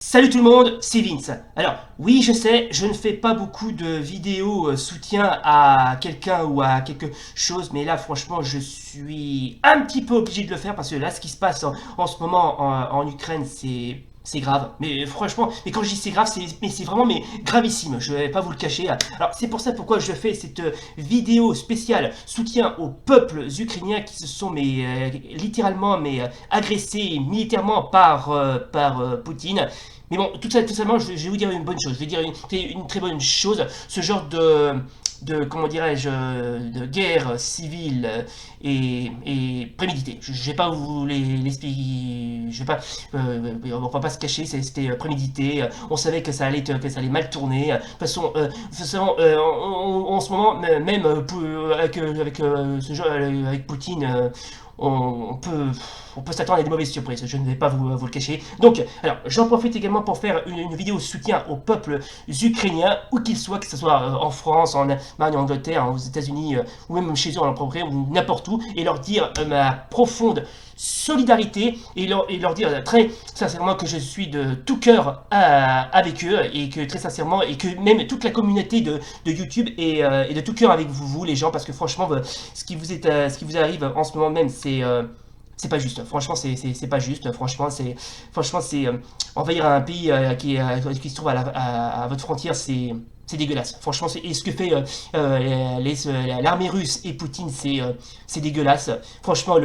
Salut tout le monde, c'est Vince. Alors oui, je sais, je ne fais pas beaucoup de vidéos soutien à quelqu'un ou à quelque chose, mais là franchement je suis un petit peu obligé de le faire parce que là ce qui se passe en ce moment en Ukraine c'est grave. Mais franchement, mais quand je dis c'est grave, c'est vraiment gravissime, je vais pas vous le cacher. Alors c'est pour ça pourquoi je fais cette vidéo spéciale soutien aux peuples ukrainiens qui se sont littéralement agressés militairement par Poutine. Mais bon, tout simplement, je vais vous dire une bonne chose. Je vais dire une très bonne chose. Ce genre de comment dirais-je, de guerre civile et préméditée. Je ne vais pas vous l'expliquer. Je vais pas, on va pas se cacher. C'était prémédité. On savait que ça allait mal tourner. De toute façon, en ce moment, même avec ce jeu, avec Poutine. On peut, on peut s'attendre à des mauvaises surprises, je ne vais pas vous le cacher. Donc, alors, j'en profite également pour faire une vidéo de soutien au peuple ukrainien, où qu'il soit, que ce soit en France, en Allemagne, en Angleterre, aux États-Unis, ou même chez eux en propre, ou n'importe où, et leur dire ma profonde solidarité, et leur dire très sincèrement que je suis de tout cœur avec eux, et que très sincèrement, et que même toute la communauté de YouTube est de tout cœur avec vous, les gens, parce que franchement, ce qui vous arrive en ce moment même, c'est pas juste. Franchement, c'est pas juste. Franchement, c'est envahir un pays qui se trouve à votre frontière, c'est dégueulasse. Franchement, et ce que fait l'armée russe et Poutine, c'est dégueulasse. Franchement,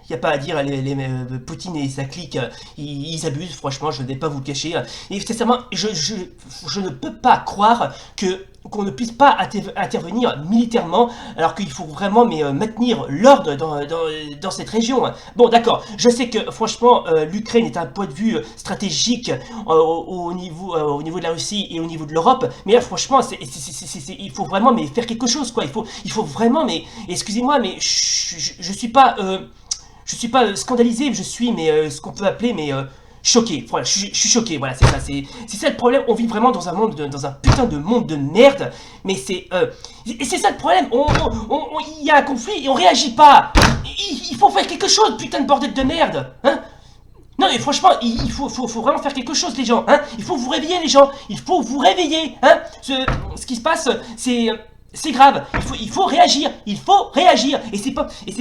il n'y a pas à dire, Poutine et sa clique, ils abusent, franchement, je ne vais pas vous le cacher. Et sincèrement, je ne peux pas croire qu'on ne puisse pas intervenir militairement, alors qu'il faut vraiment maintenir l'ordre dans cette région. Bon, d'accord, je sais que franchement, l'Ukraine est un point de vue stratégique au niveau de la Russie et au niveau de l'Europe, mais là, franchement, il faut vraiment faire quelque chose, quoi. Il faut vraiment, excusez-moi, mais je suis pas... je suis pas scandalisé, je suis ce qu'on peut appeler choqué. Voilà, je suis choqué. Voilà, c'est ça. C'est ça le problème. On vit vraiment dans un putain de monde de merde. Mais c'est ça le problème. Il y a un conflit et on réagit pas. Il faut faire quelque chose, putain de bordel de merde, hein. Non mais franchement, il faut vraiment faire quelque chose les gens, hein. Il faut vous réveiller les gens, il faut vous réveiller, hein. Ce qui se passe, c'est grave. Il faut réagir. Il faut réagir. Et c'est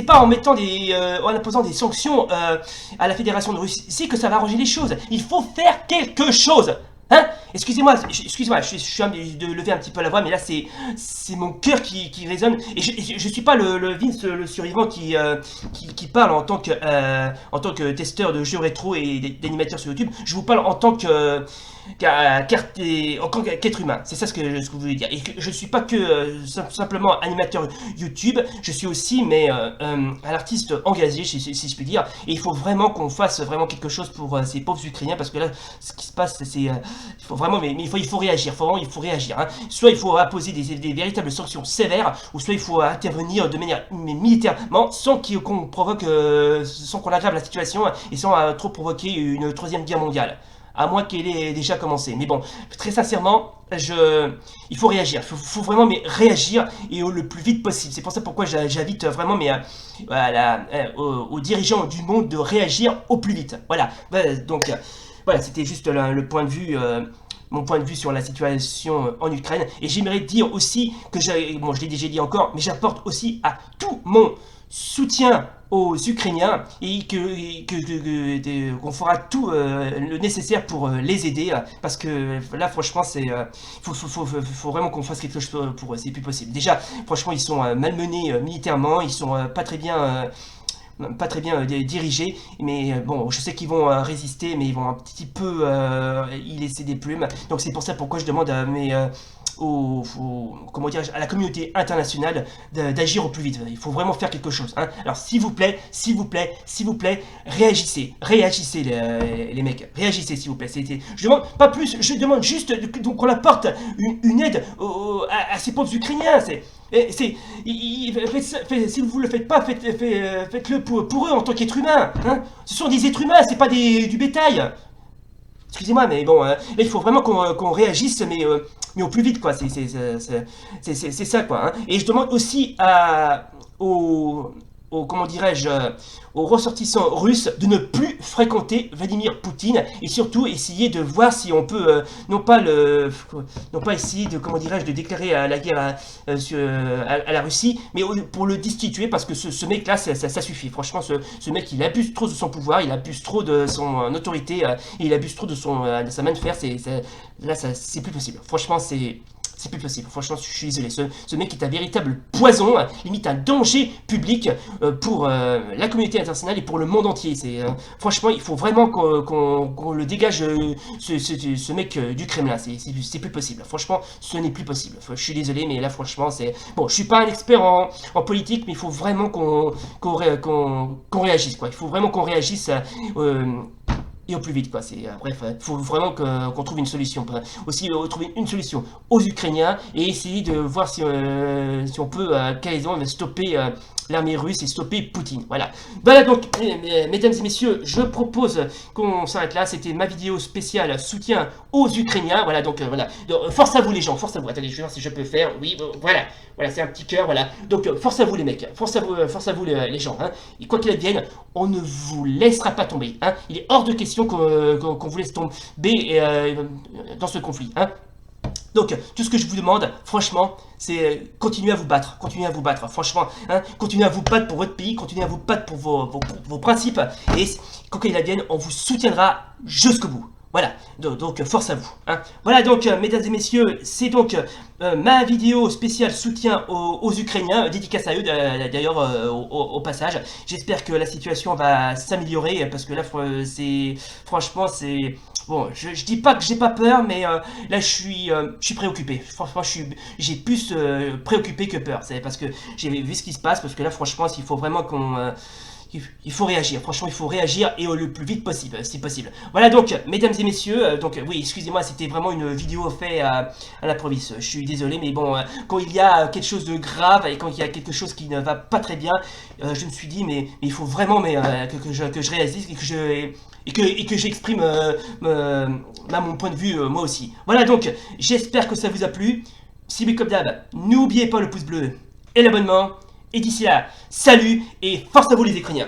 pas en mettant en imposant des sanctions à la Fédération de Russie que ça va arranger les choses. Il faut faire quelque chose. Hein? Excusez-moi, je suis de lever un petit peu la voix, mais là c'est mon cœur qui résonne. Et je suis pas le Vince, le survivant qui parle en tant que testeur de jeux rétro et d'animateur sur YouTube. Je vous parle en tant qu'être humain, c'est ça ce que je voulais dire. Et que je suis pas que simplement animateur YouTube, je suis aussi un artiste engagé, si je puis dire. Et il faut vraiment qu'on fasse vraiment quelque chose pour ces pauvres Ukrainiens, parce que là, ce qui se passe, il faut vraiment, il faut réagir. Il faut réagir. Hein. Soit il faut imposer des véritables sanctions sévères, ou soit il faut intervenir de manière militairement, sans qu'on provoque, sans qu'on aggrave la situation et sans trop provoquer une troisième guerre mondiale, à moins qu'elle ait déjà commencé. Mais bon, très sincèrement, il faut réagir. Il faut vraiment réagir et le plus vite possible. C'est pour ça pourquoi j'invite vraiment aux dirigeants du monde de réagir au plus vite. Voilà. Donc, voilà, c'était juste le point de vue. Mon point de vue sur la situation en Ukraine. Et j'aimerais dire aussi que je l'ai déjà dit encore, mais j'apporte aussi à tout mon soutien aux Ukrainiens et qu'on fera tout le nécessaire pour les aider, parce que là franchement faut vraiment qu'on fasse quelque chose pour eux, c'est plus possible. Déjà franchement ils sont malmenés militairement, ils sont pas très bien dirigés, mais bon, je sais qu'ils vont résister, mais ils vont un petit peu y laisser des plumes. Donc c'est pour ça pourquoi je demande à comment dire, à la communauté internationale d'agir au plus vite. Il faut vraiment faire quelque chose. Hein. Alors s'il vous plaît, réagissez les mecs, réagissez s'il vous plaît. Je demande pas plus, je demande juste qu'on apporte une aide à ces pauvres Ukrainiens. Si vous le faites pas, faites-le pour eux en tant qu'être humain. Hein. Ce sont des êtres humains, c'est pas du bétail. Excusez-moi, mais bon, là, il faut vraiment qu'on réagisse, mais au plus vite, quoi. C'est ça, quoi. Hein. Et je demande aussi aux comment dirais-je, aux ressortissants russes de ne plus fréquenter Vladimir Poutine et surtout essayer de voir si on peut non pas essayer de, comment dirais-je, de déclarer la guerre à la Russie, mais pour le destituer parce que ce mec-là, ça suffit. Franchement, ce mec, il abuse trop de son pouvoir, il abuse trop de son autorité, et il abuse trop de sa manière de faire. Là, c'est plus possible. Franchement, c'est plus possible. Franchement, je suis désolé. Ce mec est un véritable poison, limite un danger public pour la communauté internationale et pour le monde entier. Franchement, il faut vraiment qu'on le dégage, ce mec du Kremlin. C'est plus possible. Franchement, ce n'est plus possible. Je suis désolé, mais là, franchement, c'est... Bon, je suis pas un expert en politique, mais il faut vraiment qu'on réagisse, quoi. Il faut vraiment qu'on réagisse et au plus vite, quoi. Bref, il faut vraiment qu'on trouve une solution. Aussi, trouver une solution aux Ukrainiens et essayer de voir si on peut, quasiment stopper l'armée russe et stopper Poutine. Voilà. Voilà donc, mesdames et messieurs, je propose qu'on s'arrête là. C'était ma vidéo spéciale soutien aux Ukrainiens. Voilà, donc voilà. Donc, force à vous les gens, force à vous. Attendez, je vais voir si je peux faire. Oui, voilà. Voilà, c'est un petit cœur, voilà. Donc, force à vous les mecs, force à vous les gens. Hein. Et quoi qu'il advienne, on ne vous laissera pas tomber. Hein. Il est hors de question qu'on vous laisse tomber dans ce conflit. Hein. Donc, tout ce que je vous demande, franchement, c'est continuer à vous battre, franchement, hein, continuez à vous battre pour votre pays, continuez à vous battre pour vos principes, et quoi qu'il advienne, on vous soutiendra jusqu'au bout. Voilà, donc force à vous. Hein. Voilà donc, mesdames et messieurs, c'est donc ma vidéo spéciale soutien aux Ukrainiens, dédicace à eux d'ailleurs au passage. J'espère que la situation va s'améliorer, parce que là, franchement, c'est... Bon, je dis pas que j'ai pas peur, mais là je suis préoccupé. Franchement, j'ai plus préoccupé que peur. C'est parce que j'ai vu ce qui se passe, parce que là, franchement, il faut vraiment il faut réagir, franchement il faut réagir et le plus vite possible, si possible. Voilà donc, mesdames et messieurs, donc oui, excusez-moi, c'était vraiment une vidéo faite à l'improviste. Je suis désolé, mais bon, quand il y a quelque chose de grave et quand il y a quelque chose qui ne va pas très bien, je me suis dit, mais il faut vraiment que je réagisse et que j'exprime mon point de vue moi aussi. Voilà donc, j'espère que ça vous a plu. Si oui comme d'hab, n'oubliez pas le pouce bleu et l'abonnement. Et d'ici là, salut et force à vous les Ukrainiens!